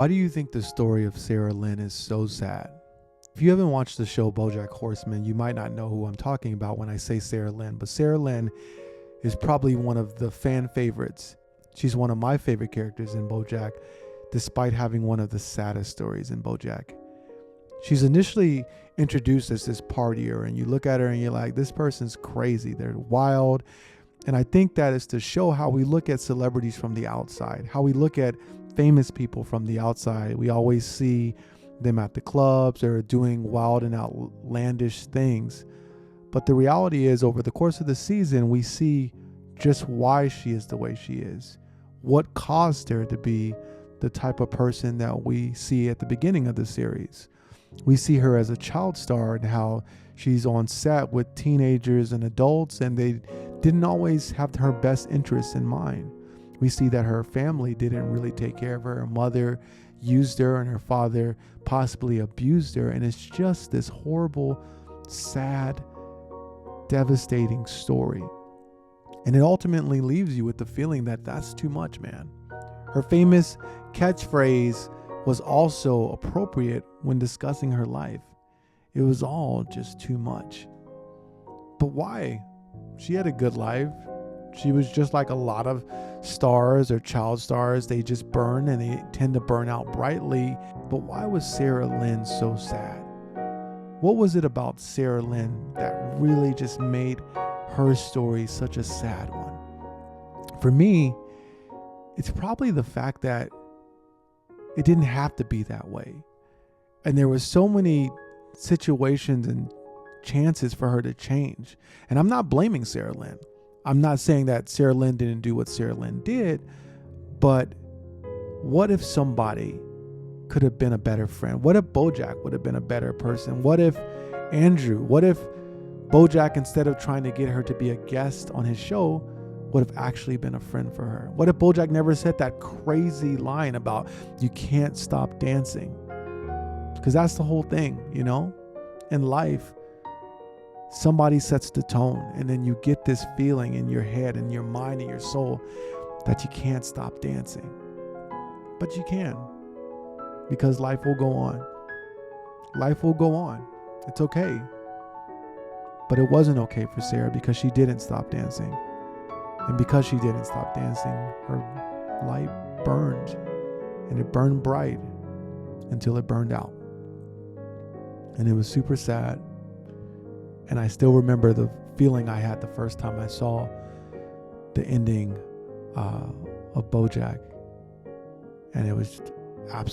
Why do you think the story of Sarah Lynn is so sad? If you haven't watched the show BoJack Horseman, you might not know who I'm talking about when I say Sarah Lynn, but Sarah Lynn is probably one of the fan favorites. She's one of my favorite characters in BoJack, despite having one of the saddest stories in BoJack. She's initially introduced as this partier, and you look at her and you're like, this person's crazy. They're wild. And I think that is to show how we look at celebrities from the outside, how we look at famous people from the outside. We always see them at the clubs or doing wild and outlandish things. But the reality is, over the course of the season, we see just why she is the way she is. What caused her to be the type of person that we see at the beginning of the series. We see her as a child star and how she's on set with teenagers and adults, and they didn't always have her best interests in mind. We see that her family didn't really take care of her. Her mother used her and her father possibly abused her. And it's just this horrible, sad, devastating story. And it ultimately leaves you with the feeling that that's too much, man. Her famous catchphrase was also appropriate when discussing her life. It was all just too much. But why? She had a good life. She was just like a lot of stars or child stars. They just burn and they tend to burn out brightly. But why was Sarah Lynn so sad? What was it about Sarah Lynn that really just made her story such a sad one? For me, it's probably the fact that it didn't have to be that way. And there were so many situations and chances for her to change. And I'm not blaming Sarah Lynn. I'm not saying that Sarah Lynn didn't do what Sarah Lynn did, but what if somebody could have been a better friend? What if BoJack would have been a better person? What if BoJack, instead of trying to get her to be a guest on his show, would have actually been a friend for her? What if BoJack never said that crazy line about you can't stop dancing? Because that's the whole thing, in life. Somebody sets the tone, and then you get this feeling in your head and your mind and your soul that you can't stop dancing. But you can, because life will go on. Life will go on. It's okay. But it wasn't okay for Sarah because she didn't stop dancing. And because she didn't stop dancing, her light burned, and it burned bright until it burned out. And it was super sad. And I still remember the feeling I had the first time I saw the ending of BoJack. And it was absolutely